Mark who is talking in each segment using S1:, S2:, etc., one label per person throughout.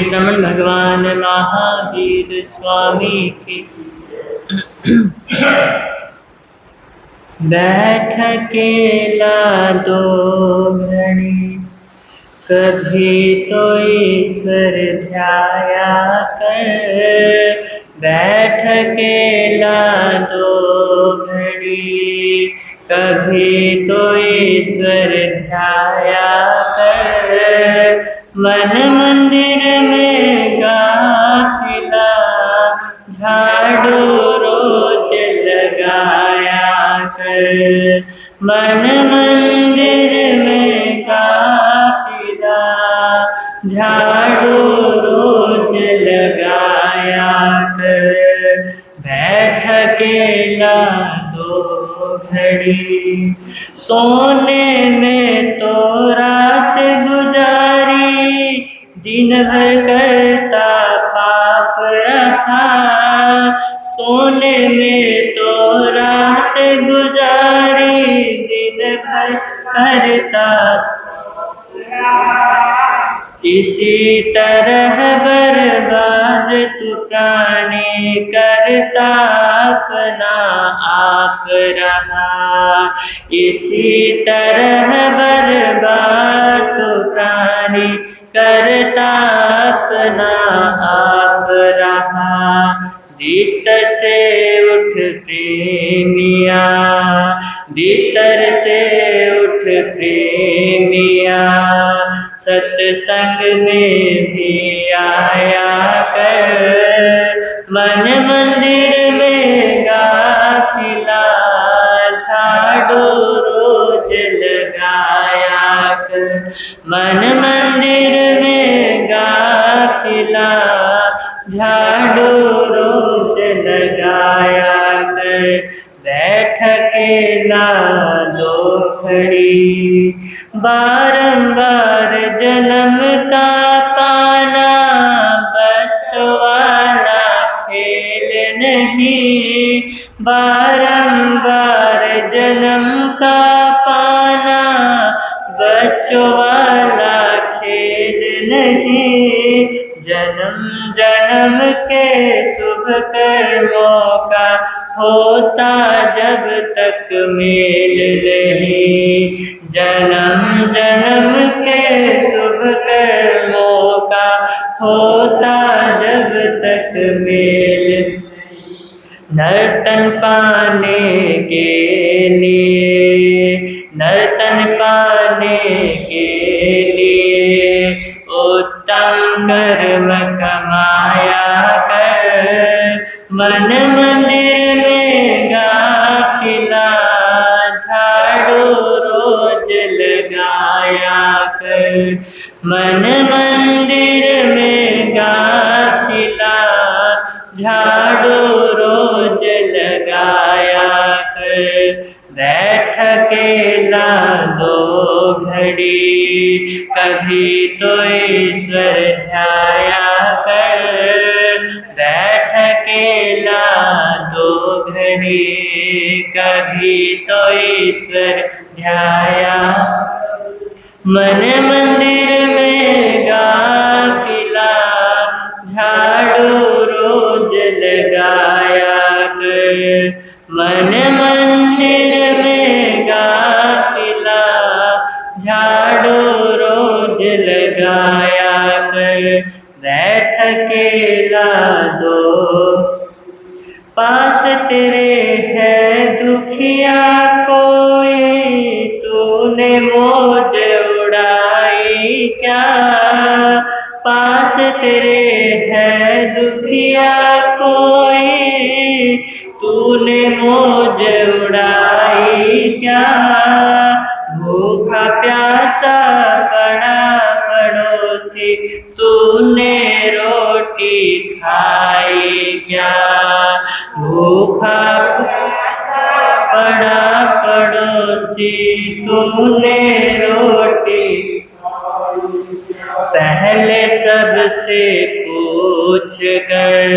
S1: श्रमण भगवान महावीर स्वामी की। बैठ अकेला दो घड़ी, कभी तो ईश्वर ध्याया कर। बैठ अकेला दो घड़ी, कभी तो ईश्वर ध्याया कर। मन मंदिर में गाफिला, झाड़ू रोज लगाया कर। मन मंदिर में गाफिला, झाड़ू रोज लगाया कर। बैठ अकेला दो घड़ी, सोने में तो रात गुजारी, दिन भर करता पाप रहा। सोने में तो रात गुजारी, दिन भर करता इसी तरह बर्बाद तू प्राणी, करता अपना आप रहा। इसी तरह बर्बाद तू प्राणी, करता अपना आप रहा। बिस्तर से उठ प्रेमिया, बिस्तर से उठ प्रेमिया, सत्संग में भी आया कर। मन मंदिर में गाफिला, झाड़ू रोज लगाया कर। मन मंदिर में गाफिला, झाड़ू रोज लगाया कर। बैठ अकेला दो घड़ी, बारंबार जन्म का पाना, बच्चों वाला खेल नहीं। बारंबार जन्म का पाना, बच्चों वाला खेल नहीं। जन्म जन्म के शुभ कर्मों का होता जब तक मेल नहीं। जन्म जन्म के शुभ कर्मों का होता जब तक मेल। नर्तन पाने के लिए, नर्तन पाने के लिए, उत्तम कर्म कमाया कर। मन मंदिर में गाफिला, झाड़ू रोज लगाया कर। मन मंदिर में गाफिला, झाड़ू रोज लगाया कर। बैठ अकेला दो घड़ी, कभी तो ईश्वर ध्याया कर। बैठ अकेला दो घड़ी, कभी तो ईश्वर ध्याया। मन मंदिर में गाफिला, झाड़ू रोज लगाया कर। मन मंदिर में गाफिला, झाड़ू रोज लगाया कर। बैठ अकेला दो, पास तेरे है दुखिया कोई, तूने मौज उड़ाई क्या। पास तेरे है दुखिया कोई, तूने मौज उड़ाई क्या। भूखा प्यासा पड़ा पड़ोसी, तूने रोटी खाई क्या। भूखा पड़ा पड़ोसी, तूने रोटी। पहले सबसे पूछ कर,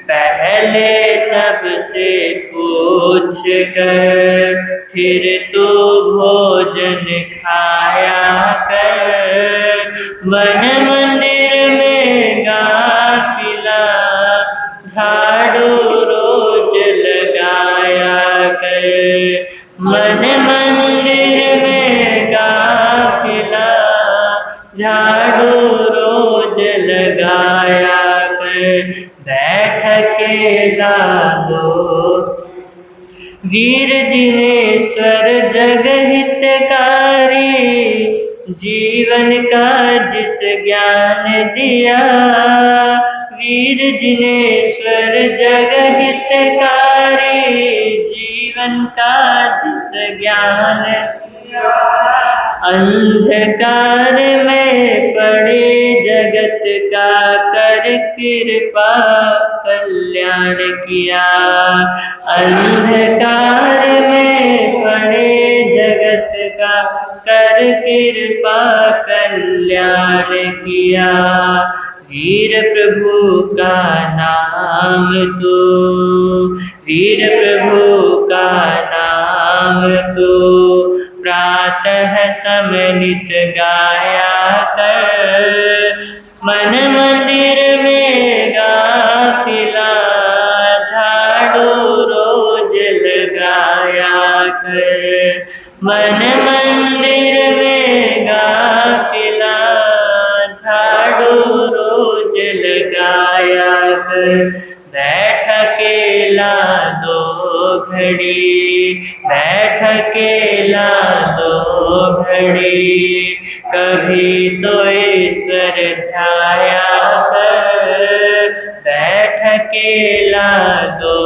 S1: पहले सबसे पूछ कर, फिर तू भोजन खाया कर। मन मंदिर में बैठकेला दो। वीर जिनेश्वर जग हितकारी, जीवन का जिस ज्ञान दिया। वीर जिनेश्वर जग हितकारी, जीवन का जिस ज्ञान दिया। अंधकार में पड़े जगत का कर कृपा कल्याण किया। अंधकार में पड़े जगत का कर कृपा कल्याण किया। वीर प्रभु का नाम तो, वीर प्रभु का नाम तो प्रातः समनित गाया कर। मन मंदिर में गाफिला झाड़ू रोज लगाया कर। मन मंदिर में गाफिला झाड़ू रोज लगाया कर। बैठकेला दो घड़ी, बैठकेला दो घड़ी, कभी तो ईश्वर ध्याया कर। बैठकेला दो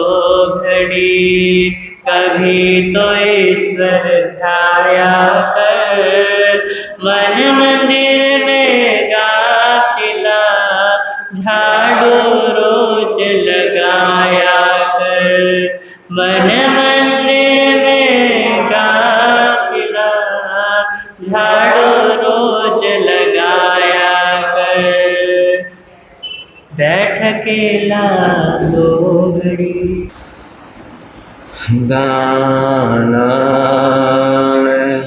S1: घड़ी, कभी तो ईश्वर ध्याया कर। मन मंदिर में गाफिला झाड़ू रोज लगाया कर। मन मंदिर में गाफिला झाड़ू रोज लगाया कर। बैठकेला दो घड़ी।
S2: दान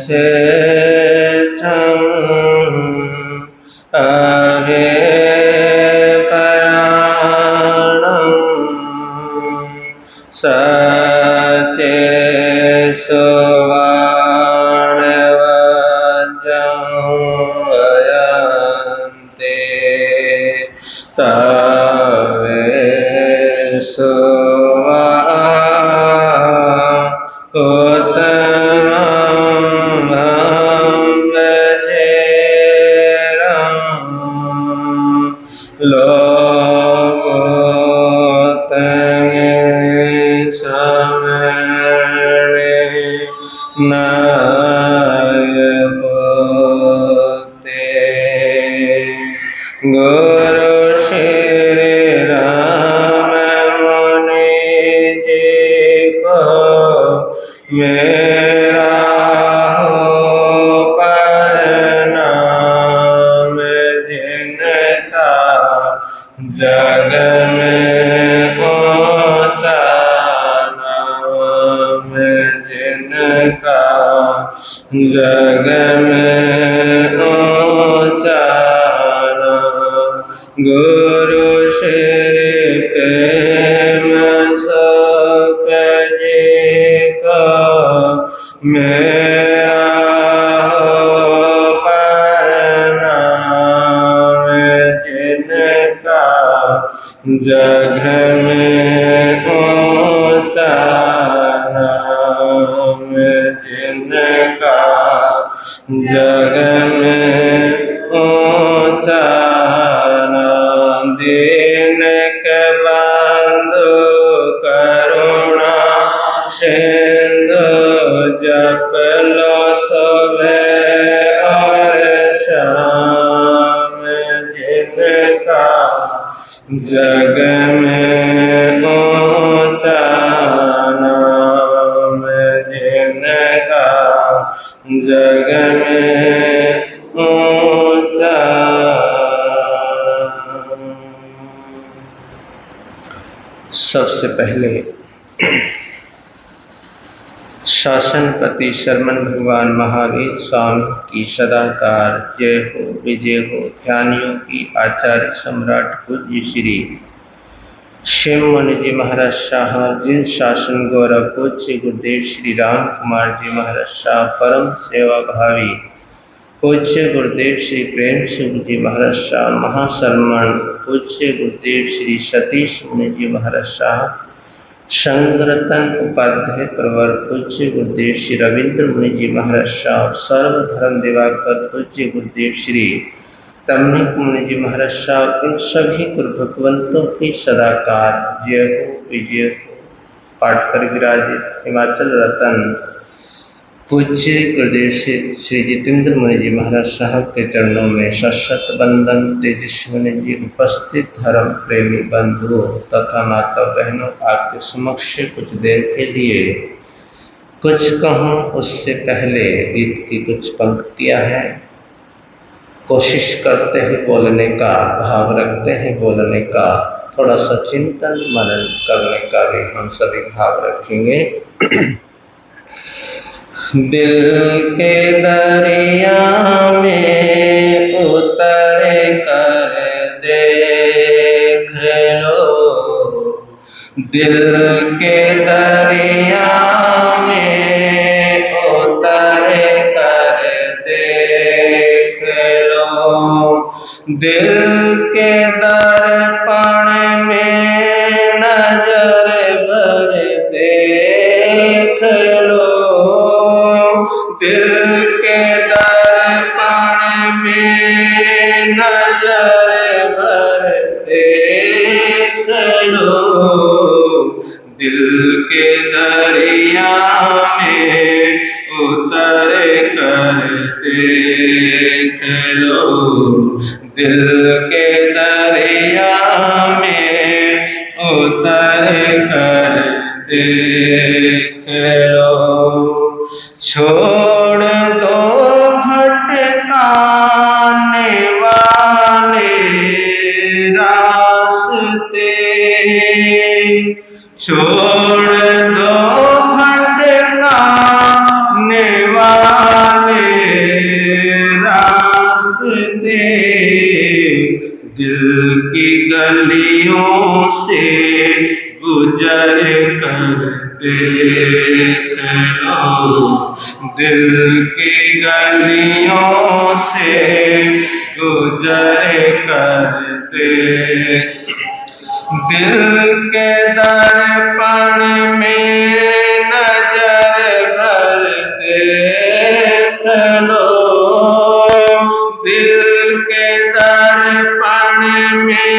S2: से आगे सत्य सुवर्ण वजयन्ते तवे सुवा गुरु श्री राम मुनि जी को मेरा हो प्रणाम। जिनका जग में ऊंचा नाम, जिनका जग में ऊंचा गुरु श्री प्रेम सुख जी को मेरा हो प्रणाम। जिनका जग में ऊंचा नाम, जिनका जग में ऊंचा दीन के बंधु करुणा सिंधु जप लो सुबह और शाम। जिनका जग में ऊंचा नाम, जिनका जग में ऊंचा। सबसे पहले शासनपति शरमन भगवान महावीर स्वामी की सदाकार जय हो विजय हो। ध्यानियों की आचार्य सम्राट पूज्य श्री शिव मुनि जी महाराज शाह, जिन शासन गौरव पूज्य गुरुदेव श्री राम कुमार जी महाराज शाह परम सेवा भावी पूज्य गुरुदेव श्री प्रेम सिंह जी महाराज शाह महासरमण, पूज्य गुरुदेव श्री सतीश मुनि जी महाराज शाह संगरतन उपाध्याय प्रवर, पूज्य गुरुदेव श्री रविंद्र मुनि जी महाराज शाह सर्वधर्म दिवाकर, पूज्य गुरुदेव श्री तमनिक मुनि जी महाराज शाह, इन सभी गुरु भगवंतों की सदाकार जय हो विजय हो। पाठ कर विराजित हिमाचल रतन पूज्य गुरुदेव श्री जितेंद्र मुनि जी महाराज साहब के चरणों में सशत बंदन। तेजस्वी मुनि जी, उपस्थित धर्म प्रेमी बंधुओं तथा माता बहनों, आपके समक्ष कुछ देर के लिए कुछ कहूँ उससे पहले गीत की कुछ पंक्तियां हैं। कोशिश करते हैं बोलने का, भाव रखते हैं बोलने का, थोड़ा सा चिंतन मनन करने का भी हम सभी भाव रखेंगे। दिल के दरिया में उतर कर देख लो, दिल के दरिया में उतर कर देख लो, दिल के दर्पण में नजर भर देख लो, दिल के दर्पण में नजर भर देख लो, दिल के दरिया में उतर कर देख लो, दिल के दरिया में उतर कर देख लो। छोड़ दो भटकाने वाले रास्ते, छोड़ दो भटकाने वाले रास्ते, दिल की गलियों से गुजर कर देख लो, दिल की गलियों से गुजर कर देख, दिल के दर्पण में नजर भर देख लो, दिल के दर्पण में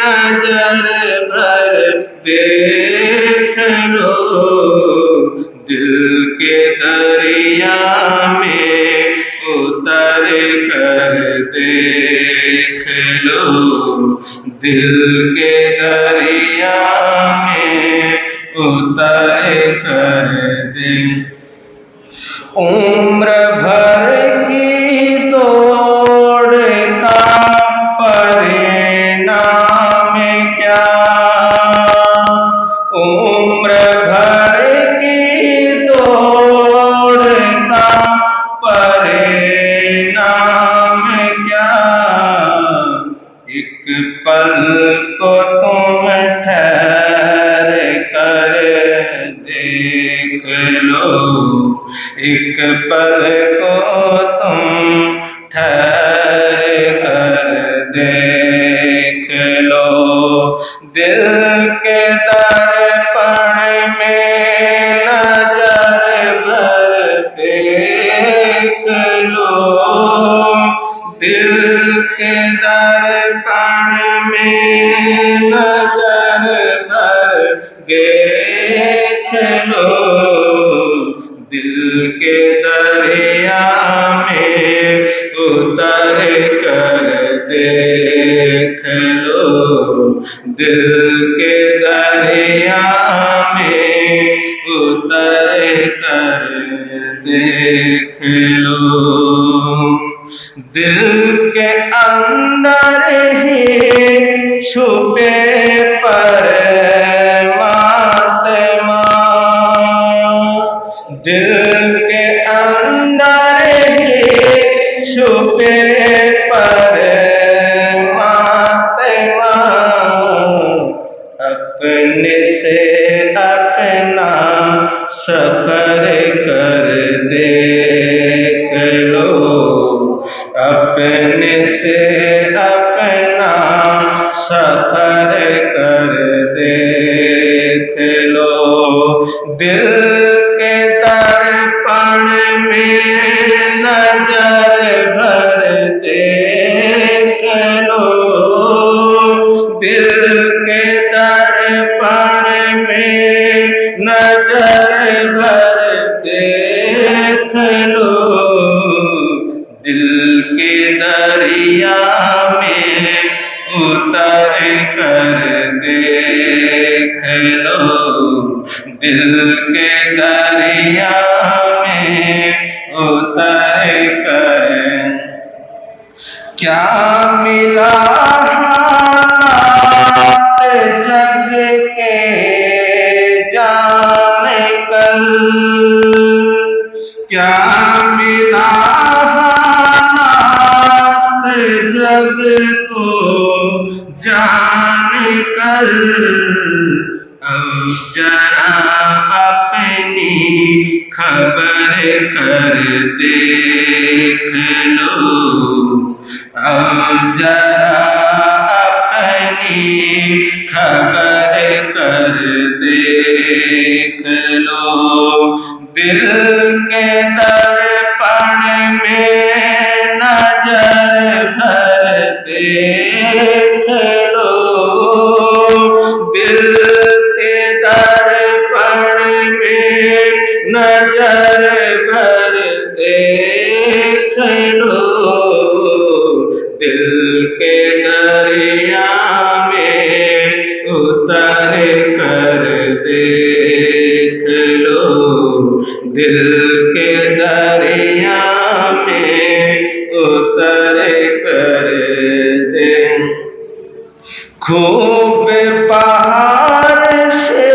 S2: नजर भर देख लो, दिल के दरिया में उतर कर देख लो, दिल के दरिया में उतर कर देख। उम्र भर की दौड़ का परिणाम क्या, उम्र भर की दौड़ का परिणाम क्या, एक पल को तुम ठहर कर देख लो, एक पल को तुम ठहर कर देख लो, दिल के दर्पण में नजर भर देख लो, दिल के दर्पण में नजर भर देख लो, दिल के दरिया में उतर कर देख लो, दिल के दरिया में उतर कर देख लो, दिल के अंदर ही छुपे परमात्मा, दिल के अंदर ही छुपे परमात्मा, अपने से अपना सफर कर देख लो, सफर कर देख लो, दिल के दर्पण में नजर भर देख लो, दिल के दर्पण में नजर भर देख लो, दिल के दरिया में उतर कर देख लो, दिल के दरिया में उतर कर। क्या मिला हालात जग के जाने कल, क्या मिला हालात जग को जान कर, अब जरा अपनी खबर कर देख लो, अब जरा अपनी खबर कर देख लो, दिल के दर्पण में नजर भर देख लो, दिल के दर्पण में नजर भर देख लो, दिल के दरिया में उतर कर देख लो, दिल के दरिया में उतर कर दे। खूब पहाड़ से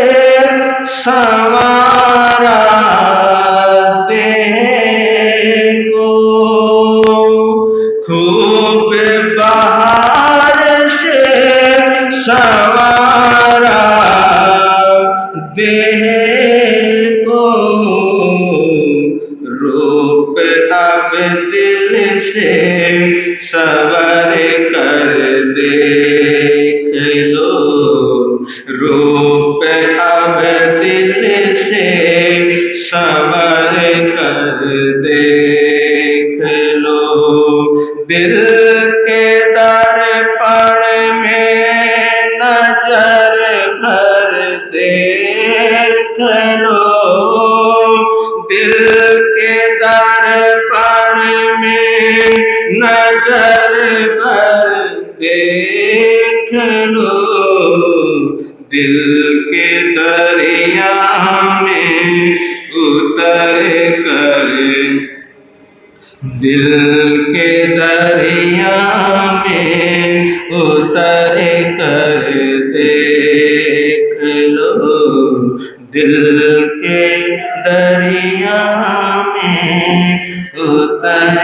S2: संवारा देखो, खूब बहार से संवारा देखो, रूप अब दिल से सवर कर देख लो, रूप अब दिल से सवर कर देख लो, दिल के दर्पण में नजर भर देख लो, दिल के दर्पण में नजर भर देख लो, दिल के दरिया में उतर कर, दिल के दरिया में उतर कर देख लो, दिल के दरिया में उतर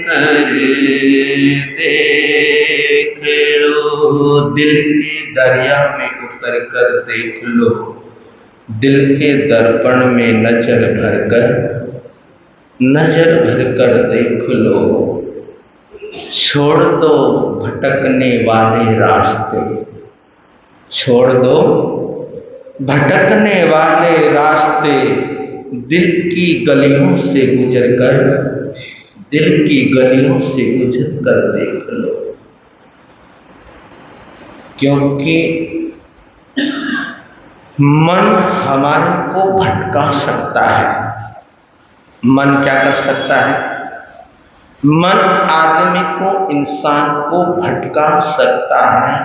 S2: कर देख लो, दिल के दरिया में उतर कर देख लो, दिल के दर्पण में नजर भर कर देख लो, छोड़ दो भटकने वाले रास्ते, छोड़ दो भटकने वाले रास्ते, दिल की गलियों से गुजरकर, दिल की गलियों से गुजर कर देख लो, क्योंकि मन हमारे को भटका सकता है। मन क्या कर सकता है? मन आदमी को, इंसान को भटका सकता है,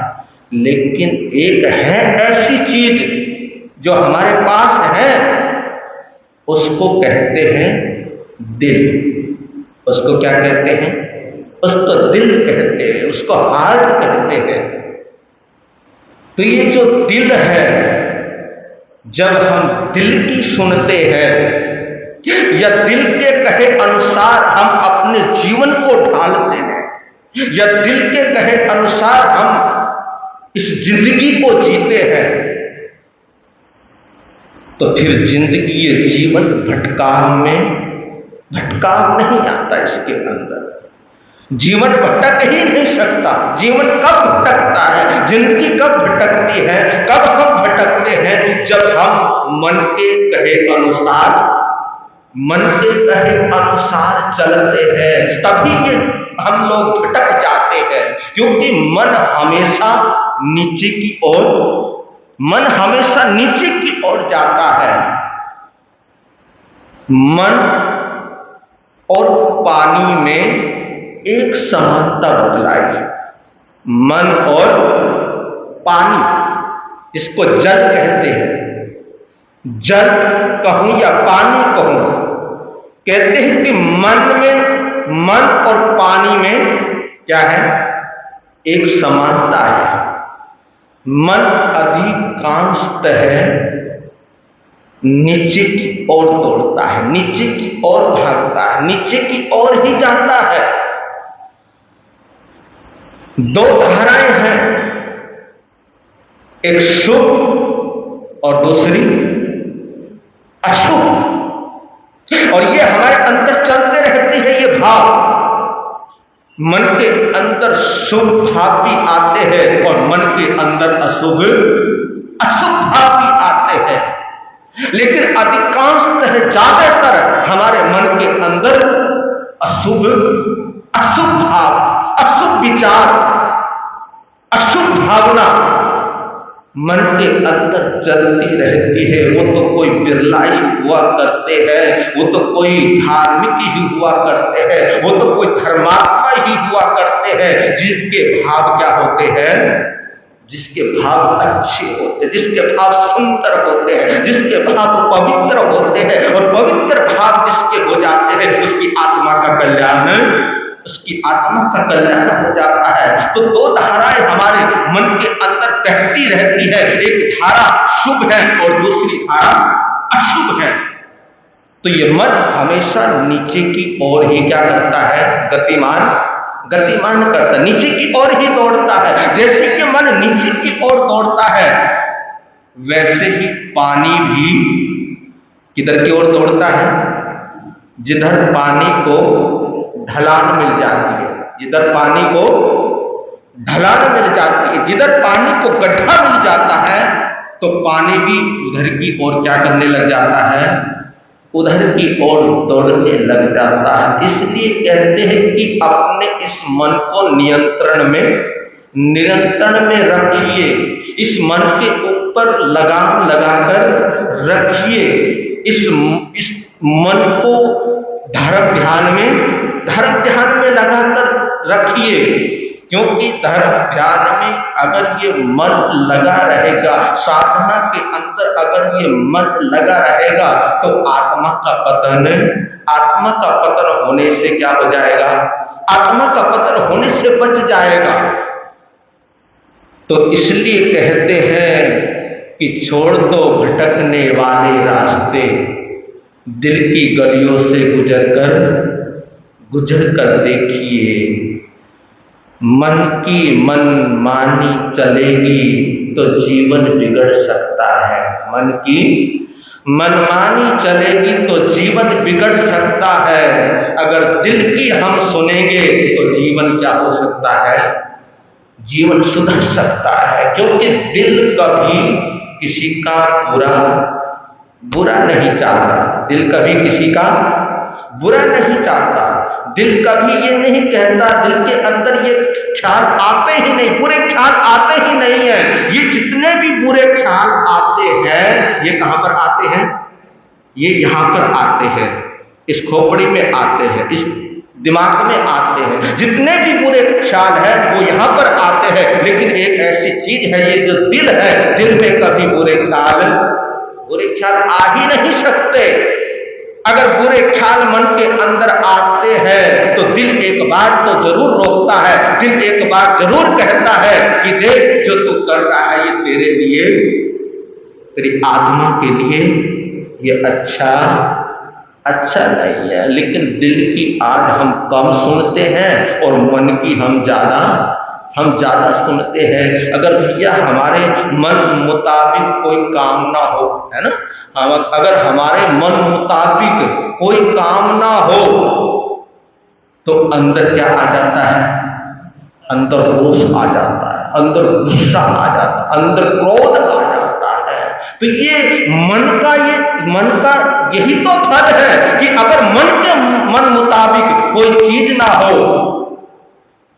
S2: लेकिन एक है ऐसी चीज जो हमारे पास है, उसको कहते हैं दिल। उसको क्या कहते हैं? उसको दिल कहते हैं, उसको हार्ट कहते हैं। तो ये जो दिल है, जब हम दिल की सुनते हैं या दिल के कहे अनुसार हम अपने जीवन को ढालते हैं, या दिल के कहे अनुसार हम इस जिंदगी को जीते हैं, तो फिर जिंदगी, ये जीवन भटकाव नहीं आता इसके अंदर। जीवन भटक ही नहीं सकता। जीवन कब भटकता है? जिंदगी कब भटकती है, कब हम भटकते हैं? जब हम मन के कहे अनुसार चलते हैं, तभी ये हम लोग भटक जाते हैं। क्योंकि मन हमेशा नीचे की ओर जाता है। मन और पानी में एक समानता बतलाई। मन और पानी, इसको जल कहते हैं। जल कहूं या पानी कहूं, कहते हैं कि मन और पानी में क्या है? एक समानता है। मन अधिकांशतः नीचे की ओर दौड़ता है, नीचे की ओर भागता है, नीचे की ओर ही जाता है। दो धाराएं हैं, एक शुभ और दूसरी अशुभ, और ये हमारे अंदर चलते रहती है। ये भाव मन के अंदर शुभ भाव भी आते हैं और मन के अंदर अशुभ भाव भी आते हैं। लेकिन अधिकांशतः ज्यादातर हमारे मन के अंदर अशुभ भाव, अशुभ विचार, अशुभ भावना मन के अंदर चलती रहती है। वो तो कोई बिरला ही हुआ करते हैं, वो तो कोई धार्मिक ही हुआ करते हैं, वो तो कोई धर्मात्मा ही हुआ करते हैं, जिसके भाव क्या होते हैं? जिसके भाव अच्छे होते हैं, जिसके भाव सुंदर होते हैं, जिसके भाव पवित्र होते हैं। और पवित्र भाव जिसके हो जाते हैं, उसकी आत्मा का कल्याण हो जाता है। तो दो धाराएं हमारे मन के अंदर बहती रहती है, एक धारा शुभ है और दूसरी धारा अशुभ है। तो ये मन हमेशा नीचे की ओर ही क्या करता है? गतिमान करता है, नीचे की ओर ही दौड़ता है। जैसे कि मन नीचे की ओर दौड़ता है, वैसे ही पानी भी किधर की ओर दौड़ता है? जिधर पानी को ढलान मिल जाती है, जिधर पानी को ढलान मिल जाती है, जिधर पानी को गड्ढा मिल जाता है, तो पानी भी उधर की ओर क्या करने लग जाता है? उधर की ओर दौड़ने लग जाता है। इसलिए कहते हैं कि अपने इस मन को नियंत्रण में रखिए। इस मन के ऊपर लगाम लगाकर रखिए। इस मन को धर्म ध्यान में लगाकर रखिए। क्योंकि धर्म ध्यान में अगर ये मन लगा रहेगा, साधना के अंदर अगर ये मन लगा रहेगा, तो आत्मा का पतन होने से क्या हो जाएगा? आत्मा का पतन होने से बच जाएगा। तो इसलिए कहते हैं कि छोड़ दो भटकने वाले रास्ते, दिल की गलियों से गुजर कर देखिए। मन की मनमानी चलेगी तो जीवन बिगड़ सकता है। मन की मनमानी चलेगी तो जीवन बिगड़ सकता है। अगर दिल की हम सुनेंगे तो जीवन क्या हो सकता है? जीवन सुधर सकता है। क्योंकि दिल कभी किसी का बुरा नहीं चाहता। दिल कभी किसी का बुरा नहीं चाहता। दिल कभी ये नहीं कहता, दिल के अंदर ये ख्याल आते ही नहीं, बुरे ख्याल आते ही नहीं है। ये जितने भी बुरे ख्याल आते हैं, ये कहां पर आते हैं? ये यहां पर आते हैं, इस खोपड़ी में आते हैं, इस दिमाग में आते हैं। जितने भी बुरे ख्याल है वो यहां पर आते हैं। लेकिन एक ऐसी चीज है, ये जो दिल है, दिल में कभी बुरे ख्याल आ ही नहीं सकते। अगर बुरे ख्याल मन के अंदर आते हैं तो दिल एक बार तो जरूर रोकता है, दिल एक बार जरूर कहता है कि देख जो तू कर रहा है ये तेरे लिए, तेरी आत्मा के लिए ये अच्छा नहीं है। लेकिन दिल की आज हम कम सुनते हैं और मन की हम ज्यादा सुनते हैं। अगर भैया हमारे मन मुताबिक कोई काम ना हो, है ना, अगर हमारे मन मुताबिक कोई काम ना हो तो अंदर क्या आ जाता है? अंदर रोष आ जाता है। अंदर गुस्सा आ जाता है, अंदर क्रोध आ जाता है। तो ये मन का यही तो फल है कि अगर मन मुताबिक कोई चीज ना हो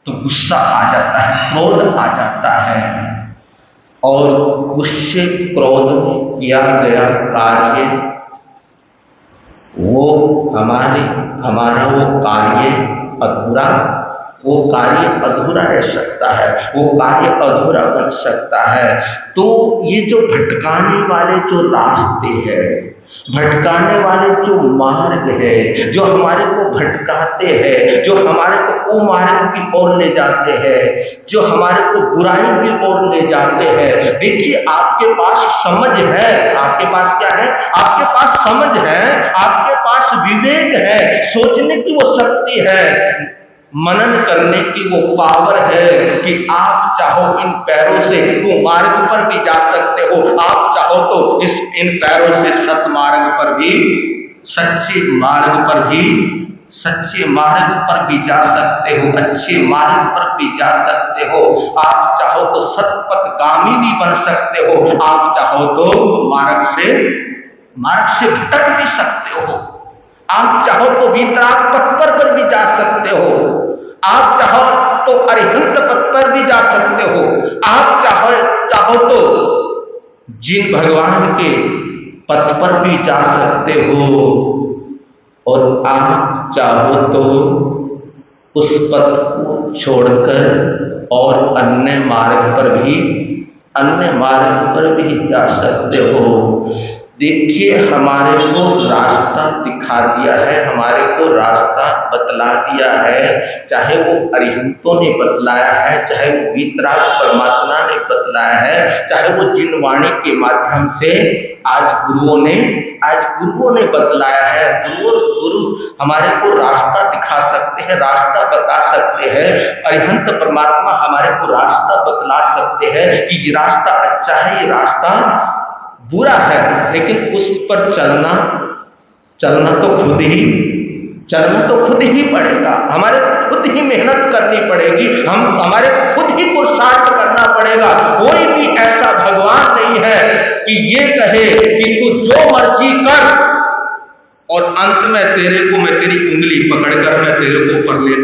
S2: तो गुस्सा आ जाता है, क्रोध आ जाता है, और गुस्से क्रोध में किया गया कार्य वो हमारा वो कार्य अधूरा रह सकता है, वो कार्य अधूरा बन सकता है। तो ये जो भटकाने वाले जो रास्ते हैं, भटकाने वाले जो मार्ग है, जो हमारे को भटकाते हैं, जो हमारे को कुमार्ग की ओर ले जाते हैं, जो हमारे को बुराई की ओर ले जाते हैं। देखिए, आपके पास समझ है, आपके पास क्या है? आपके पास समझ है, आपके पास विवेक है, सोचने की वो शक्ति है, मनन करने की वो पावर है कि आप चाहो इन पैरों से कुमार्ग पर भी जा सकते हो, आप चाहो तो इन पैरों से सतमार्ग पर भी, सच्चे मार्ग पर भी जा सकते हो, अच्छे मार्ग पर भी जा सकते हो। आप चाहो तो सतपथगामी भी बन सकते हो, आप चाहो तो मार्ग से भटक भी सकते हो, आप चाहो तो वितराग पथ पर भी जा सकते हो, आप चाहो तो अरिहंत पथ पर भी जा सकते हो, आप चाहो तो जिन भगवान के पथ पर भी जा सकते हो, और आप चाहो तो उस पथ को छोड़कर और अन्य मार्ग पर भी जा सकते हो। देखिए, हमारे को रास्ता दिखा दिया है, हमारे को रास्ता बतला दिया है, चाहे वो अरिहंतों ने बतलाया है, चाहे वो वीतराग परमात्मा ने बतलाया है, चाहे वो जिनवाणी के माध्यम से आज गुरुओं ने बतलाया है। गुरु हमारे को रास्ता दिखा सकते हैं, रास्ता बता सकते हैं। अरिहंत परमात्मा हमारे को रास्ता बतला सकते हैं कि ये रास्ता अच्छा है, ये रास्ता बुरा है, लेकिन उस पर चलना तो खुद ही पड़ेगा, हमारे खुद ही मेहनत करनी पड़ेगी, हमारे खुद ही पुरुषार्थ करना पड़ेगा। कोई भी ऐसा भगवान नहीं है कि ये कहे कि तू जो मर्जी कर और अंत में मैं तेरी उंगली पकड़कर मैं तेरे को परले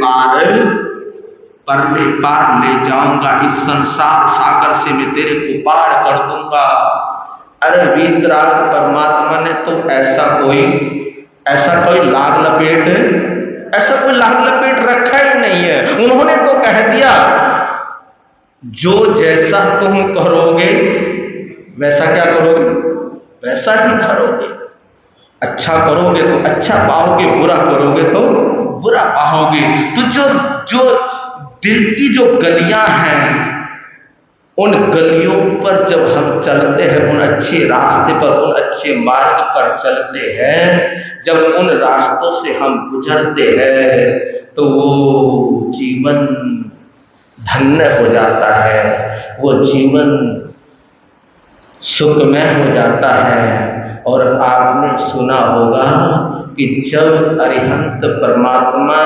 S2: पार ले जाऊंगा, इस संसार सागर से मैं तेरे को पार कर दूंगा। अरे वीतराग परमात्मा ने तो ऐसा कोई लाग लपेट रखा ही नहीं है। उन्होंने तो कह दिया, जो जैसा तुम करोगे वैसा क्या करोगे, वैसा ही भरोगे। अच्छा करोगे तो अच्छा पाओगे, बुरा करोगे तो बुरा पाओगे। तो जो दिल की जो गलियां हैं, उन गलियों पर जब हम चलते हैं, उन अच्छे रास्ते पर, उन अच्छे मार्ग पर चलते हैं, जब उन रास्तों से हम गुजरते हैं, तो वो जीवन धन्य हो जाता है, वो जीवन सुखमय हो जाता है। और आपने सुना होगा कि जब अरिहंत परमात्मा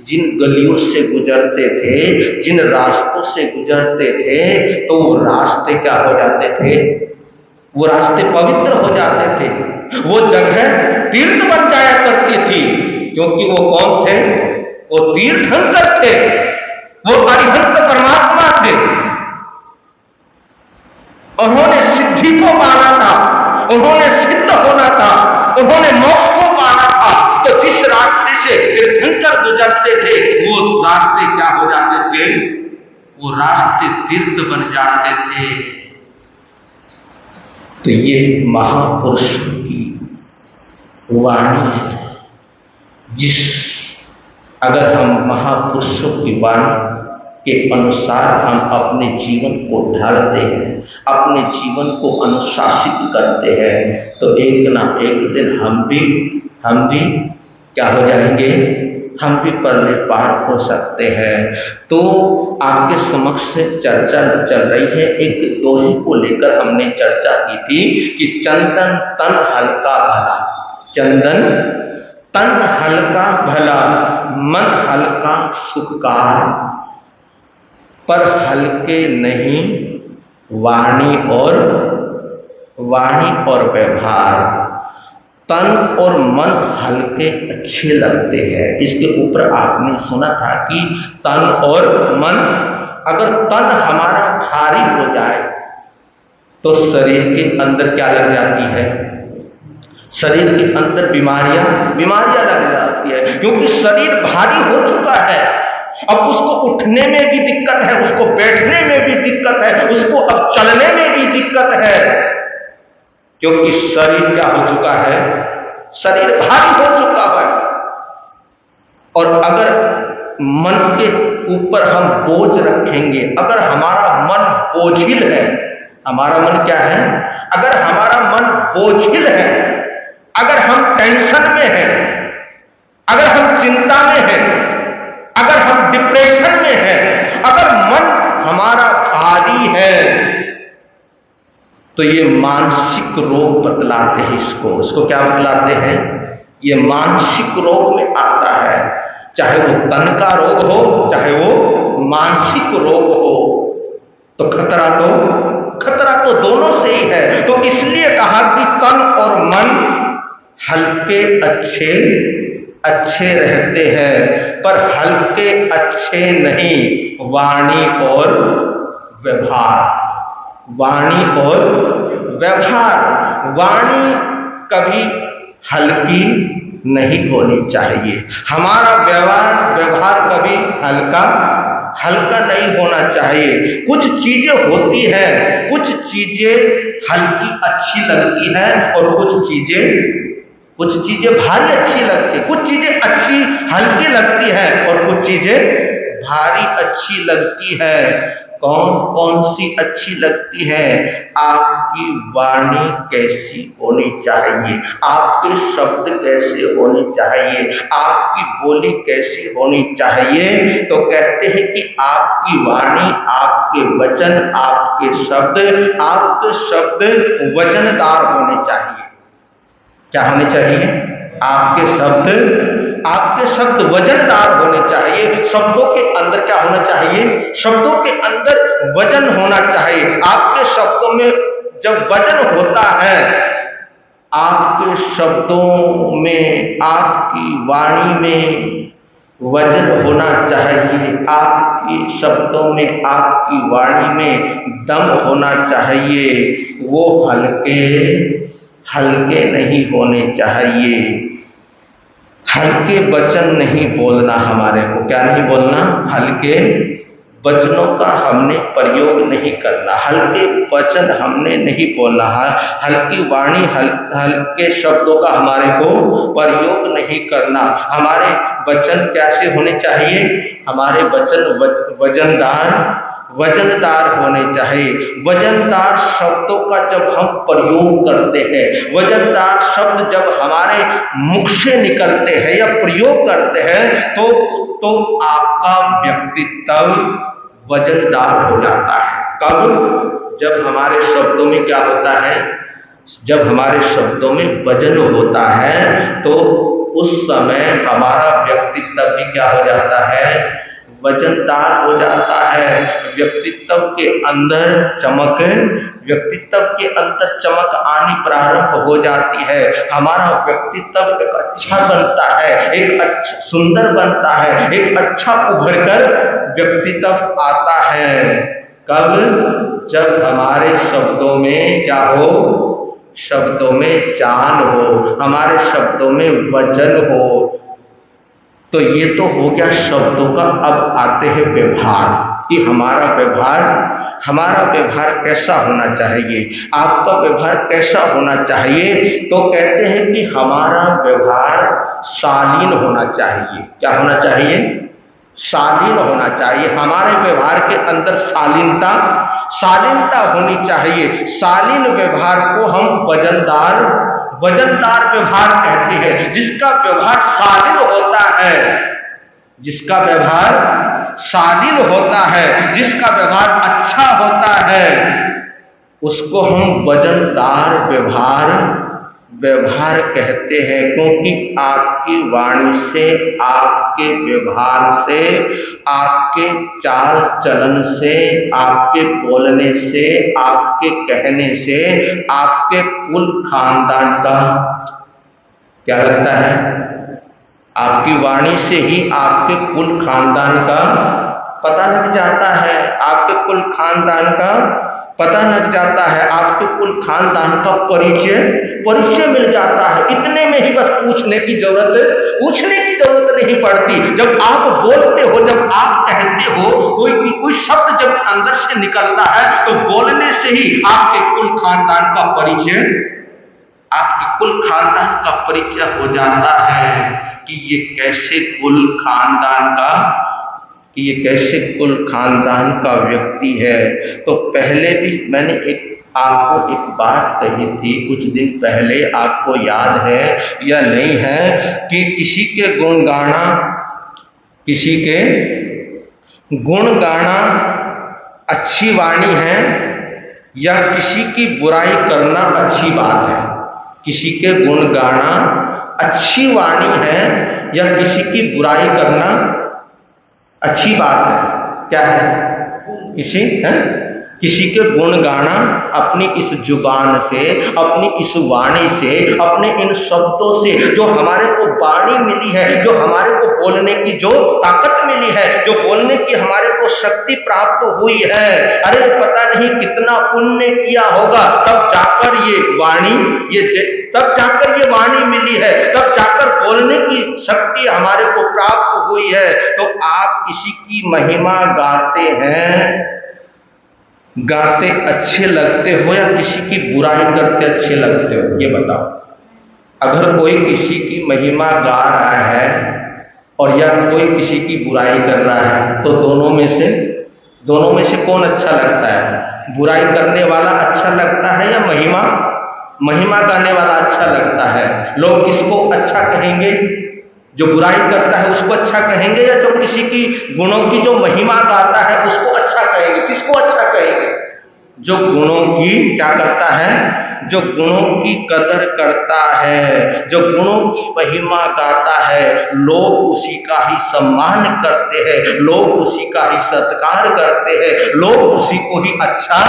S2: जिन गलियों से गुजरते थे, जिन रास्तों से गुजरते थे, तो वो रास्ते क्या हो जाते थे, वो रास्ते पवित्र हो जाते थे, वो जगह तीर्थ बन जाया करती थी। क्योंकि वो कौन थे? वो तीर्थंकर थे, वो अरिहंत परमात्मा थे। उन्होंने सिद्धि को पाना था, उन्होंने सिद्ध होना था, उन्होंने मोक्ष को पाना था। तो जिस रास्ते से तीर्थंकर गुजरते थे, वो रास्ते क्या हो जाते थे? वो रास्ते तीर्थ बन जाते थे। तो ये महापुरुषों की वाणी है। अगर हम महापुरुषों की वाणी के अनुसार हम अपने जीवन को ढालते हैं, अपने जीवन को अनुशासित करते हैं, तो एक ना एक दिन हम भी क्या हो जाएंगे, हम भी परले पार हो सकते हैं। तो आपके समक्ष चर्चा चल रही है, एक दोहे को लेकर हमने चर्चा की थी कि चंदन तन हल्का भला, चंदन तन हल्का भला, मन हल्का सुखकार। पर हल्के नहीं वाणी और व्यवहार। तन और मन हल्के अच्छे लगते हैं। इसके ऊपर आपने सुना था कि तन और मन, अगर तन हमारा भारी हो जाए तो शरीर के अंदर क्या लग जाती है? शरीर के अंदर बीमारियां लग जाती है, क्योंकि शरीर भारी हो चुका है। अब उसको उठने में भी दिक्कत है, उसको बैठने में भी दिक्कत है, उसको अब चलने में भी दिक्कत है, क्योंकि शरीर क्या हो चुका है? शरीर भारी हो चुका है। और अगर मन के ऊपर हम बोझ रखेंगे, अगर हमारा मन बोझिल है, हमारा मन क्या है? अगर हमारा मन बोझिल है, अगर हम टेंशन में हैं, अगर हम चिंता में हैं, अगर हम डिप्रेशन में हैं, अगर मन हमारा भारी है, तो ये मानसिक रोग बतलाते हैं। इसको क्या बतलाते हैं? ये मानसिक रोग में आता है। चाहे वो तन का रोग हो, चाहे वो मानसिक रोग हो, तो खतरा तो दोनों से ही है। तो इसलिए कहा कि तन और मन हल्के अच्छे रहते हैं, पर हल्के अच्छे नहीं वाणी और व्यवहार। वाणी और व्यवहार। वाणी कभी हल्की नहीं होनी चाहिए, हमारा व्यवहार कभी हल्का नहीं होना चाहिए। कुछ चीजें होती हैं, कुछ चीजें हल्की अच्छी लगती हैं और कुछ चीजें भारी अच्छी लगती है। कुछ चीजें अच्छी हल्की लगती है और कुछ चीजें भारी अच्छी लगती है। कौन सी अच्छी लगती है? आपकी वाणी कैसी होनी चाहिए, आपके शब्द कैसे होने चाहिए, आपकी बोली कैसी होनी चाहिए। तो कहते हैं कि आपकी वाणी, आपके वचन, आपके शब्द वजनदार होने चाहिए। क्या होने चाहिए? आपके शब्द वजनदार होने चाहिए। शब्दों के अंदर क्या होना चाहिए? शब्दों के अंदर वजन होना चाहिए। आपके शब्दों में जब वजन होता है, आपके शब्दों में, आपकी वाणी में वजन होना चाहिए। आपके शब्दों में, आपकी वाणी में दम होना चाहिए। वो हल्के नहीं होने चाहिए। हल्के वचन नहीं बोलना हमारे को। क्या नहीं बोलना? हल्के वचनों का हमने प्रयोग नहीं करना, हल्के वचन हमने नहीं बोलना, हल्की वाणी, हल्के शब्दों का हमारे को प्रयोग नहीं करना। हमारे वचन कैसे होने चाहिए? हमारे वचन वजनदार होने चाहिए। वजनदार शब्दों का जब हम प्रयोग करते हैं, वजनदार शब्द जब हमारे मुख से निकलते हैं या प्रयोग करते हैं, तो आपका व्यक्तित्व वजनदार हो जाता है। कब? जब हमारे शब्दों में क्या होता है? जब हमारे शब्दों में वजन होता है, तो उस समय हमारा व्यक्तित्व भी क्या हो जाता है? वजनदार हो जाता है। व्यक्तित्व के अंदर चमक आनी प्रारंभ हो जाती है। हमारा व्यक्तित्व एक अच्छा बनता है, एक अच्छा सुंदर बनता है, एक अच्छा उभर कर व्यक्तित्व आता है। कब? जब हमारे शब्दों में क्या हो? शब्दों में जान हो, हमारे शब्दों में वजन हो। तो ये तो हो गया शब्दों का। अब आते हैं व्यवहार, कि हमारा व्यवहार कैसा होना चाहिए, आपका व्यवहार कैसा होना चाहिए। तो कहते हैं कि हमारा व्यवहार शालीन होना चाहिए। क्या होना चाहिए? शालीन होना चाहिए। हमारे व्यवहार के अंदर शालीनता होनी चाहिए। शालीन व्यवहार को हम वजनदार व्यवहार कहते हैं। जिसका व्यवहार शालीन होता है, जिसका व्यवहार शालीन होता है, जिसका व्यवहार अच्छा होता है, उसको हम वजनदार व्यवहार व्यवहार कहते हैं, क्योंकि आपकी वाणी से, आपके व्यवहार से, आपके चाल चलन से, आपके बोलने से, आपके कहने से आपके कुल खानदान का क्या लगता है? आपकी वाणी से ही आपके कुल खानदान का पता लग जाता है, आपके कुल खानदान का पता लग जाता है, आपके कुल खानदान का परिचय मिल जाता है। इतने में ही बस पूछने की जरूरत नहीं पड़ती। जब आप बोलते हो, जब आप कहते हो, कोई शब्द जब अंदर से निकलता है तो बोलने से ही आपके कुल खानदान का परिचय हो जाता है कि ये कैसे कुल खानदान का व्यक्ति है। तो पहले भी मैंने आपको एक बात कही थी कुछ दिन पहले, आपको याद है या नहीं है, कि किसी के गुण गाना अच्छी वाणी है या किसी की बुराई करना अच्छी बात है? किसी के गुण गाना अच्छी वाणी है या किसी की बुराई करना अच्छी बात है? क्या है? किसी के गुण गाना अपनी इस जुबान से, अपनी इस वाणी से, अपने इन शब्दों से, जो हमारे को वाणी मिली है, जो हमारे को बोलने की जो ताकत मिली है, जो बोलने की हमारे को शक्ति प्राप्त हुई है, अरे पता नहीं कितना पुण्य किया होगा, तब जाकर ये वाणी मिली है, तब जाकर बोलने की शक्ति हमारे को प्राप्त हुई है। तो आप किसी की महिमा गाते अच्छे लगते हो या किसी की बुराई करते अच्छे लगते हो? ये बताओ। अगर कोई किसी की महिमा गा रहा है और या कोई किसी की बुराई कर रहा है, तो दोनों में से कौन अच्छा लगता है? बुराई करने वाला अच्छा लगता है या महिमा गाने वाला अच्छा लगता है? लोग किसको अच्छा कहेंगे? जो बुराई करता है उसको अच्छा कहेंगे या जो किसी की गुणों की जो महिमा गाता है उसको अच्छा कहेंगे? किसको अच्छा कहेंगे? जो गुणों की क्या करता है? जो गुणों की कदर करता है, जो गुणों की महिमा गाता है, लोग उसी का ही सम्मान करते हैं, लोग उसी का ही सत्कार करते हैं, लोग उसी को ही अच्छा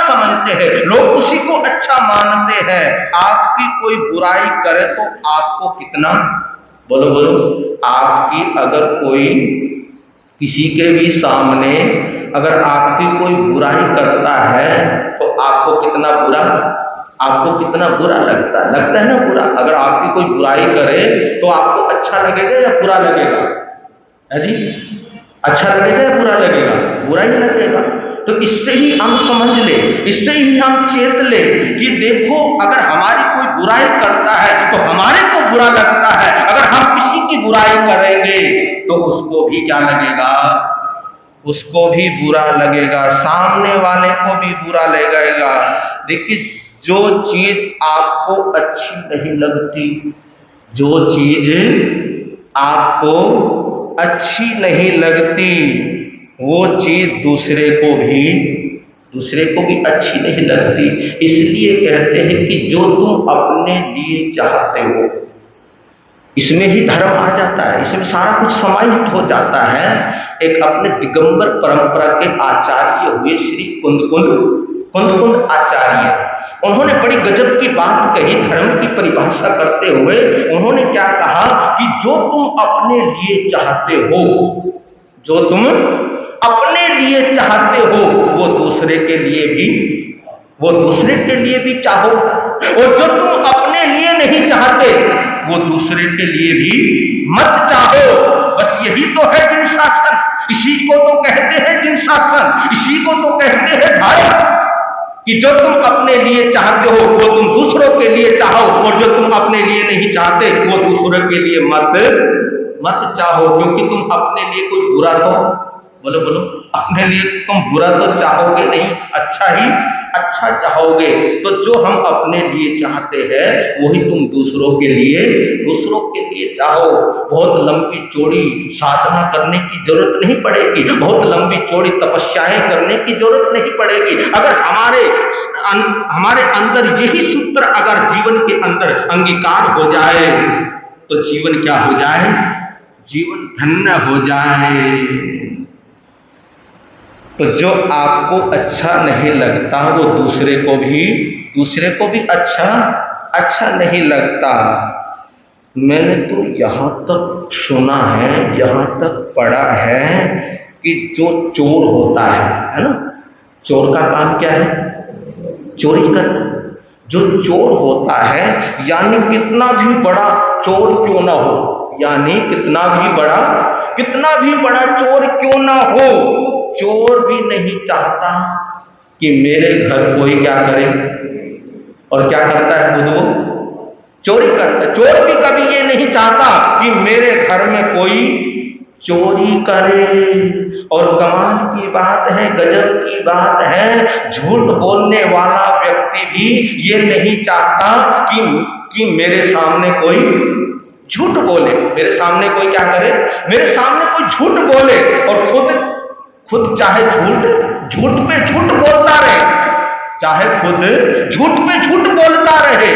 S2: समझते हैं, लोग उसी को अच्छा मानते हैं। आपकी कोई बुराई करे तो आपको कितना, बोलो, आपकी अगर कोई किसी के भी सामने अगर आपकी कोई बुराई करता है तो आपको कितना बुरा लगता है ना? बुरा। अगर आपकी कोई बुराई करे तो आपको अच्छा लगेगा या बुरा लगेगा? है जी? अच्छा लगेगा या बुरा लगेगा? बुरा ही लगेगा। तो इससे ही हम समझ ले, इससे ही हम चेत ले कि देखो, अगर हमारी कोई बुराई करता है तो हमारे को बुरा लगता है, अगर हम किसी की बुराई करेंगे तो उसको भी क्या लगेगा? उसको भी बुरा लगेगा, सामने वाले को भी बुरा लगेगा। देखिए, जो चीज आपको अच्छी नहीं लगती, जो चीज आपको अच्छी नहीं लगती, वो चीज दूसरे को भी अच्छी नहीं लगती। इसलिए कहते हैं कि जो तुम अपने लिए चाहते हो, इसमें ही धर्म आ जाता है, इसमें सारा कुछ समाहित हो जाता है। एक अपने दिगंबर परंपरा के आचार्य हुए श्री कुंद आचार्य, उन्होंने बड़ी गजब की बात कही धर्म की परिभाषा करते हुए। उन्होंने क्या कहा कि जो तुम अपने लिए चाहते हो, जो तुम अपने लिए चाहते हो, वो दूसरे के लिए भी चाहो, और जो तुम अपने लिए नहीं चाहते वो दूसरे के लिए भी मत चाहो। बस यही तो है जिन शासन, इसी को तो कहते हैं जिन शासन, इसी को तो कहते हैं धर्म, कि जो तुम अपने लिए चाहते हो वो तुम दूसरों के लिए चाहो, और जो तुम अपने लिए नहीं चाहते वो दूसरों के लिए मत चाहो। क्योंकि तुम अपने लिए कोई बुरा तो बोलो, अपने लिए तुम बुरा तो चाहोगे नहीं, अच्छा चाहोगे। तो जो हम अपने लिए चाहते हैं वही तुम दूसरों के लिए चाहो। बहुत लंबी चौड़ी साधना करने की जरूरत नहीं पड़ेगी, बहुत लंबी चौड़ी तपस्याएं करने की जरूरत नहीं पड़ेगी। अगर हमारे अंदर यही सूत्र अगर जीवन के अंदर अंगीकार हो जाए तो जीवन क्या हो जाए? जीवन धन्य हो जाए। तो जो आपको अच्छा नहीं लगता वो दूसरे को भी अच्छा नहीं लगता। मैंने तो यहाँ तक सुना है, यहाँ तक पढ़ा है कि जो चोर होता है ना, चोर का काम क्या है? चोरी करना। जो चोर होता है, यानी कितना भी बड़ा चोर क्यों ना हो, यानी कितना भी बड़ा चोर क्यों ना हो, चोर भी नहीं चाहता कि मेरे घर कोई क्या करे, और क्या करता है? खुद वो चोरी करता है। चोर भी कभी ये नहीं चाहता कि मेरे घर में कोई चोरी करे। और कमाल की बात है, गजब की बात है, झूठ बोलने वाला व्यक्ति भी ये नहीं चाहता कि मेरे सामने कोई झूठ बोले, मेरे सामने कोई क्या करे, मेरे सामने कोई झूठ बोले। और खुद चाहे झूठ पे झूठ बोलता रहे, चाहे खुद झूठ पे झूठ बोलता रहे,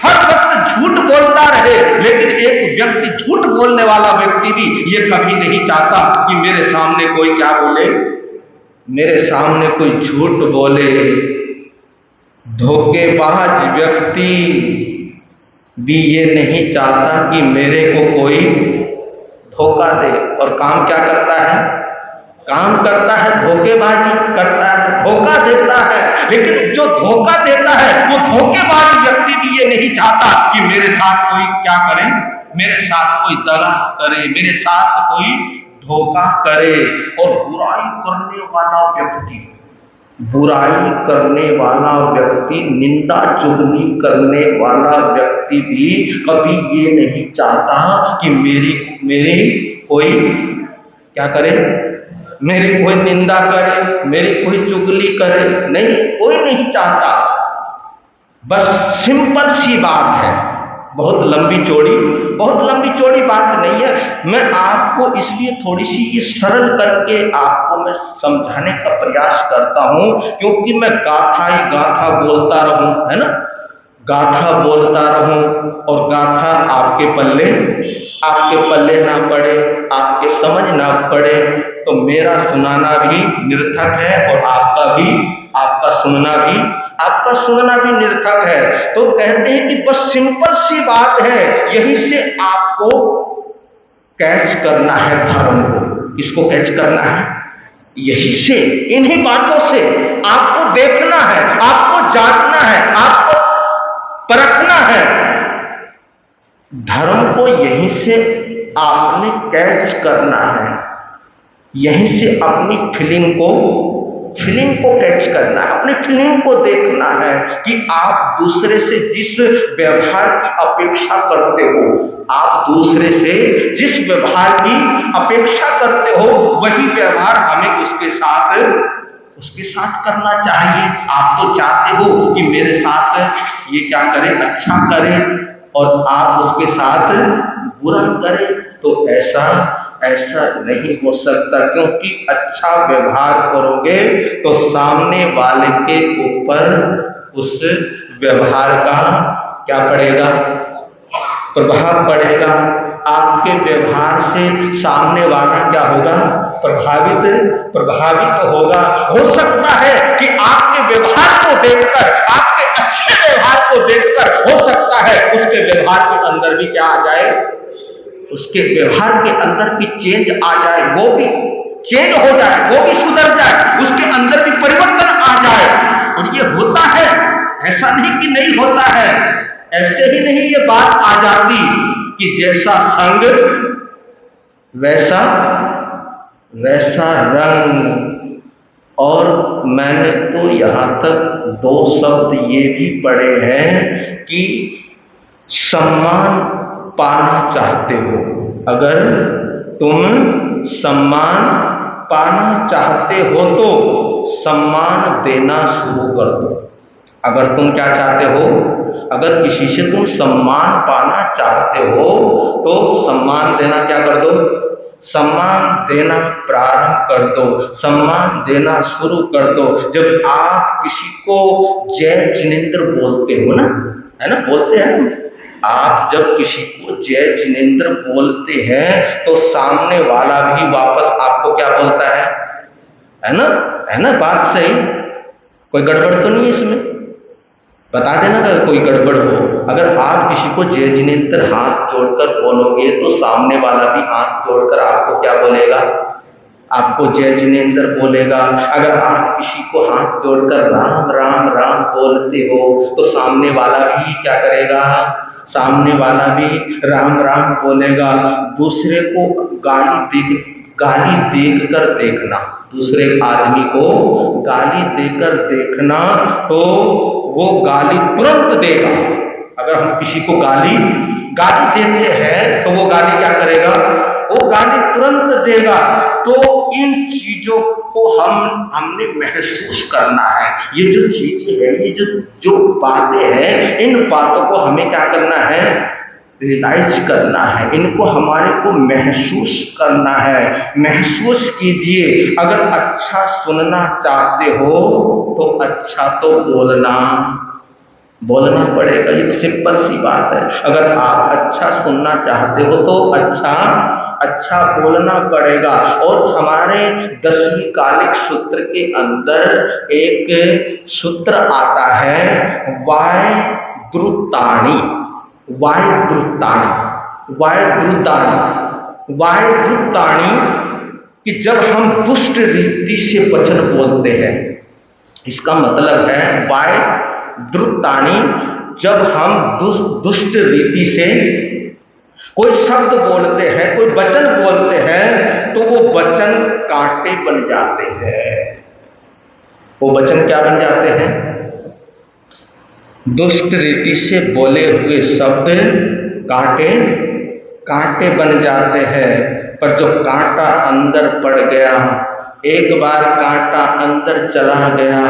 S2: हर वक्त झूठ बोलता रहे, लेकिन एक व्यक्ति, झूठ बोलने वाला व्यक्ति भी ये कभी नहीं चाहता कि मेरे सामने कोई क्या बोले, मेरे सामने कोई झूठ बोले। धोखेबाज व्यक्ति भी ये नहीं चाहता कि मेरे को कोई धोखा दे। और काम क्या करता है? काम करता है, धोखेबाजी करता है, धोखा देता है। लेकिन जो धोखा देता है वो धोखेबाज व्यक्ति भी ये नहीं चाहता कि मेरे साथ कोई क्या करे, मेरे साथ कोई दगा करे, मेरे साथ कोई धोखा करे। और बुराई करने वाला व्यक्ति, निंदा चुगली करने वाला व्यक्ति भी कभी ये नहीं चाहता कि मेरी कोई क्या करे, मेरी कोई निंदा करे, मेरी कोई चुगली करे। नहीं, कोई नहीं चाहता। बस सिंपल सी बात है, बहुत लंबी चौड़ी बात नहीं है। मैं आपको इसलिए थोड़ी सी ये सरल करके आपको मैं समझाने का प्रयास करता हूं, क्योंकि मैं गाथा ही गाथा बोलता रहूं, है ना, गाथा बोलता रहूं और गाथा आपके पल्ले ना पड़े, आपके समझ ना पड़े, तो मेरा सुनाना भी निरर्थक है और आपका सुनना भी निरर्थक है। तो कहते हैं कि बस सिंपल सी बात है, यही से आपको कैच करना है धर्म को। इसको कैच करना है, यही से, इन्हीं बातों से आपको देखना है, आपको जांचना है, आपको परखना है। धर्म को यहीं से आपने कैच करना है, यहीं से अपनी फीलिंग को कैच करना है, अपनी फीलिंग को देखना है कि आप दूसरे से जिस व्यवहार की अपेक्षा करते हो, आप दूसरे से जिस व्यवहार की अपेक्षा करते हो, वही व्यवहार हमें उसके साथ करना चाहिए। आप तो चाहते हो कि मेरे साथ ये क्या करे, अच्छा करे, और आप उसके साथ बुरा करे, तो ऐसा नहीं हो सकता। क्योंकि अच्छा व्यवहार करोगे तो सामने वाले के ऊपर उस व्यवहार का क्या पड़ेगा, प्रभाव पड़ेगा। आपके व्यवहार से सामने वाला क्या होगा, प्रभावित होगा। हो सकता है कि आपके व्यवहार को देखकर, आपके अच्छे व्यवहार को देखकर, हो सकता है उसके व्यवहार के अंदर भी क्या आ जाए, उसके व्यवहार के अंदर भी चेंज आ जाए, वो भी चेंज हो जाए, वो भी सुधर जाए, उसके अंदर भी परिवर्तन आ जाए। और ये होता है, ऐसा नहीं कि नहीं होता है। ऐसे ही नहीं ये बात आ जाती कि जैसा संग वैसा रंग। और मैंने तो यहाँ तक 2 शब्द ये भी पढ़े हैं कि सम्मान पाना चाहते हो, अगर तुम सम्मान पाना चाहते हो तो सम्मान देना शुरू कर दो। अगर तुम क्या चाहते हो, अगर किसी से तुम सम्मान पाना चाहते हो तो सम्मान देना क्या कर दो, सम्मान देना प्रारंभ कर दो, सम्मान देना शुरू कर दो। जब आप किसी को जय जिनेंद्र बोलते हो ना, है ना, बोलते हैं, आप जब किसी को जय जिनेंद्र बोलते हैं तो सामने वाला भी वापस आपको क्या बोलता है ना, है ना, बात सही, कोई गड़बड़ तो नहीं है इसमें, बता देना अगर कोई गड़बड़ हो। अगर आप किसी को जय जिनेंद्र हाथ जोड़कर बोलोगे तो सामने वाला भी हाथ जोड़कर आपको क्या बोलेगा, आपको जय जिनेंद्र बोलेगा। अगर आप किसी को हाथ जोड़कर राम राम राम बोलते हो तो सामने वाला भी क्या करेगा, सामने वाला भी राम राम बोलेगा। दूसरे को गाली देकर देखना, दूसरे आदमी को गाली देकर देखना तो वो गाली तुरंत देगा। अगर हम किसी को गाली देते हैं तो वो गाली क्या करेगा, वो गाली तुरंत देगा। तो इन चीजों को हमने महसूस करना है। ये जो चीजें हैं, ये जो बातें हैं, इन बातों को हमें क्या करना है, रियलाइज करना है, इनको हमारे को महसूस करना है। महसूस कीजिए। अगर अच्छा सुनना चाहते हो तो अच्छा तो बोलना पड़ेगा। ये तो सिंपल सी बात है। अगर आप अच्छा सुनना चाहते हो तो अच्छा बोलना पड़ेगा। और हमारे 10वीं कालिक सूत्र के अंदर एक सूत्र आता है वायुद्रुताणी, कि जब हम दुष्ट रीति से वचन बोलते हैं, इसका मतलब है वायुद्रुताणी, जब हम दुष्ट रीति से कोई शब्द बोलते हैं, कोई वचन बोलते हैं, तो वो वचन कांटे बन जाते हैं। वो वचन क्या बन जाते हैं, दुष्ट रीति से बोले हुए शब्द कांटे बन जाते हैं। पर जो कांटा अंदर पड़ गया, एक बार कांटा अंदर चला गया,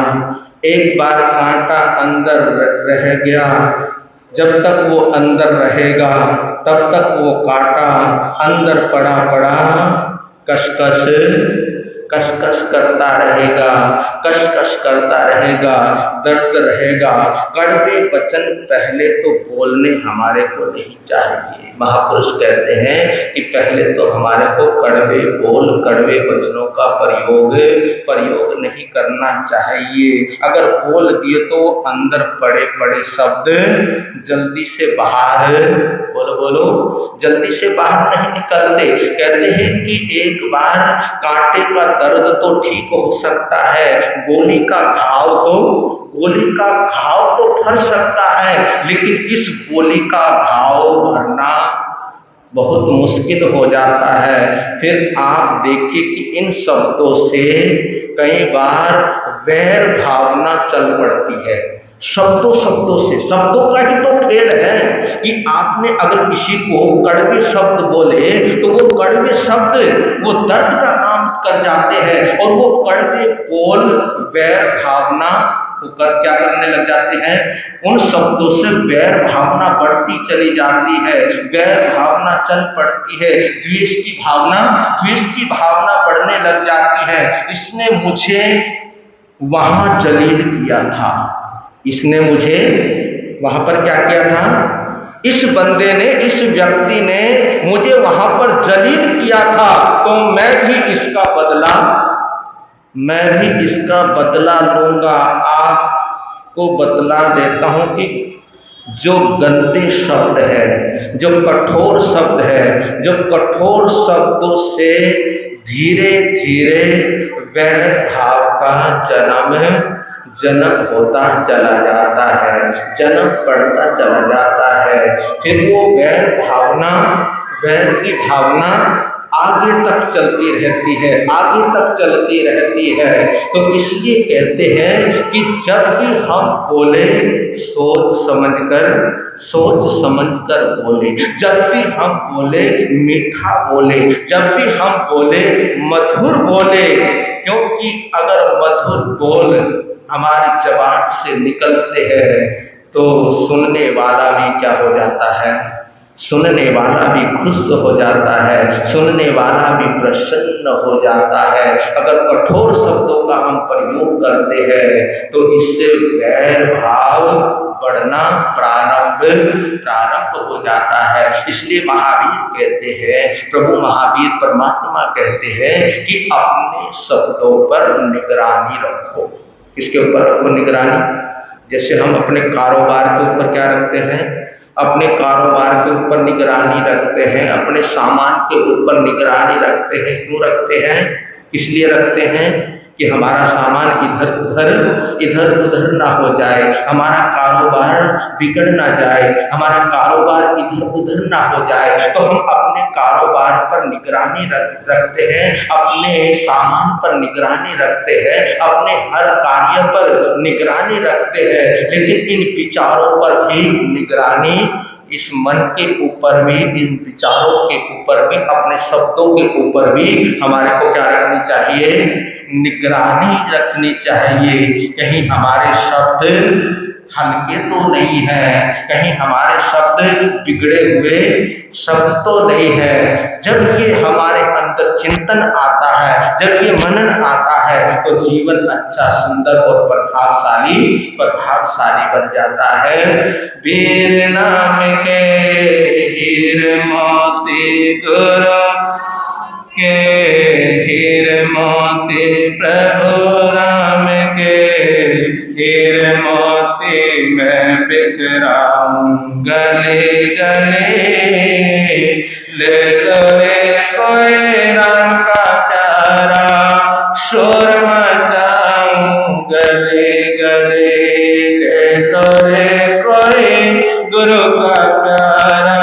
S2: एक बार कांटा अंदर रह गया, जब तक वो अंदर रहेगा तब तक वो कांटा अंदर पड़ा कस करता रहेगा, दर्द रहेगा। कड़वे वचन पहले तो बोलने हमारे को नहीं चाहिए। महापुरुष कहते हैं कि पहले तो हमारे को कड़वे वचनों का प्रयोग नहीं करना चाहिए। अगर बोल दिए तो अंदर पड़े शब्द जल्दी से बाहर बोलो जल्दी से बाहर नहीं निकलते। कहते हैं कि एक बार कांटे का दर्द तो ठीक हो सकता है, गोली का घाव तो भर सकता है, लेकिन इस गोली का घाव भरना बहुत मुश्किल हो जाता है। फिर आप देखिए कि इन शब्दों से कई बार वैर भावना चल पड़ती है। शब्दों का ही तो खेल है कि आपने अगर किसी को कड़वे शब्द बोले तो वो कड़वे शब्द वो दर्द का काम कर जाते हैं, और वो कड़वे बोल वैर भावना क्या करने लग जाते हैं। उन शब्दों से वैर भावना बढ़ती चली जाती है, वैर भावना चल पड़ती है, द्वेष की भावना बढ़ने लग जाती है। इसने मुझे वहां जलील किया था, इसने मुझे वहां पर क्या किया था, इस बंदे ने, इस व्यक्ति ने मुझे वहां पर जलील किया था, तो मैं भी इसका बदला लूंगा। आपको बतला देता हूं कि जो गंदे शब्द है, जो कठोर शब्द है, जो कठोर शब्दों से धीरे धीरे वैर भाव का जन्म होता चला जाता है, जन्म पड़ता चला जाता है। फिर वो वैर की भावना आगे तक चलती रहती है। तो इसलिए कहते हैं कि जब भी हम बोले सोच समझकर बोले, जब भी हम बोले मीठा बोले, जब भी हम बोले मधुर बोले, क्योंकि अगर मधुर बोल हमारी जबान से निकलते हैं तो सुनने वाला भी क्या हो जाता है, सुनने वाला भी खुश हो जाता है, सुनने वाला भी प्रसन्न हो जाता है। अगर कठोर शब्दों का हम प्रयोग करते हैं तो इससे वैर भाव बढ़ना प्रारंभ हो जाता है। इसलिए महावीर कहते हैं, प्रभु महावीर परमात्मा कहते हैं कि अपने शब्दों पर निगरानी रखो। किसके ऊपर रखो निगरानी? जैसे हम अपने कारोबार के ऊपर क्या रखते हैं? अपने कारोबार के ऊपर निगरानी रखते हैं, अपने सामान के ऊपर निगरानी रखते हैं। क्यों रखते हैं? इसलिए रखते हैं कि हमारा सामान इधर उधर ना हो जाए, हमारा कारोबार बिगड़ ना जाए, हमारा कारोबार इधर उधर ना हो जाए। तो हम अपने कारोबार पर निगरानी रखते हैं, अपने सामान पर निगरानी रखते हैं, अपने हर कार्य पर निगरानी रखते हैं। लेकिन इन विचारों पर भी निगरानी, इस मन के ऊपर भी, इन विचारों के ऊपर भी, अपने शब्दों के ऊपर भी हमारे को क्या रखनी चाहिए? निगरानी रखनी चाहिए। कहीं हमारे शब्द हल्के तो नहीं है, कहीं हमारे शब्द बिगड़े हुए शब्द तो नहीं है। जब ये हमारे अंदर चिंतन आता है, जब ये मनन आता है, तो जीवन अच्छा, सुंदर और प्रभावशाली बन जाता है। वीर नाम के हीर मोती गुरु के हीर मोती, प्रभु राम के हीर मोती, मैं बिखराऊं गले गले। ले लो रे कोई राम का प्यारा, शोर मचाऊं गले गले। ले लो रे कोई गुरु का प्यारा,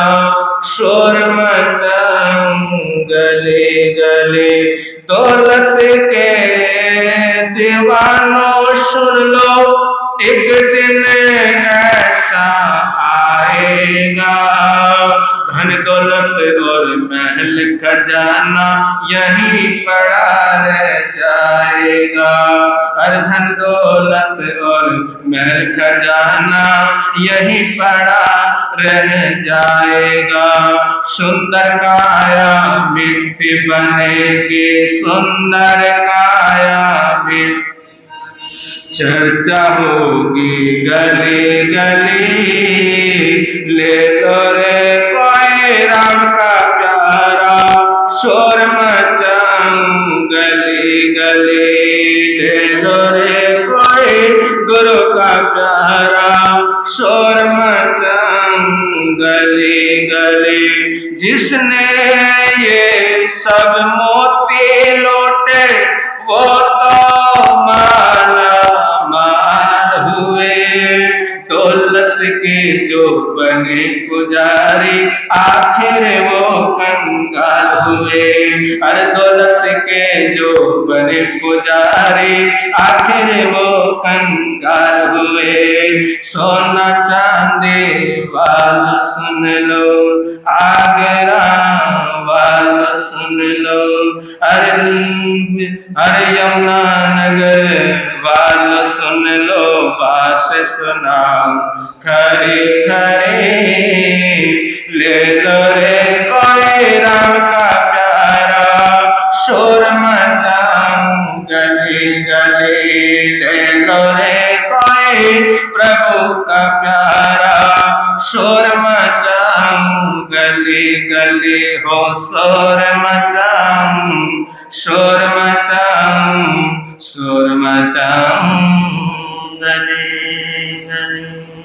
S2: शोर मचाऊं गले गले। दौलत के दीवानों सुन लो, एक दिन ऐसा आएगा, धन दौलत और महल खजाना यहीं पड़ा रह जाएगा। हर धन दौलत और महल खजाना यहीं पड़ा रह जाएगा। सुंदर काया मिट्टी बनेगी, सुंदर काया मिट्टी, चर्चा होगी गली गली। ले लो रे कोई राम का प्यारा, शोर मचाऊं गली गली। ले लो रे कोई गुरु का प्यारा, शोर मचाऊं गली गली। जिसने ये सब मोती लौटे, वो तो माला माल हुए। दौलत के जो बने पुजारी, आखिर वो कंगाल हुए। अरे दौलत के जो बने पुजारी, आखिर वो कंगाल हुए। सोना चांदी वाला सुन लो, आगरा वाला सुन लो, अरे यमुना नगर वाला सुन लो, बात सुनाओ खरी खरी। ले लो रे कोई राम का प्यारा, शोर मचाऊं गली गली। ले लो रे कोई प्रभु का प्यारा, शोर मचाऊं गली गली। हो शोर मचाऊं, शोर मचाऊं, शोर मचाऊं गली गली।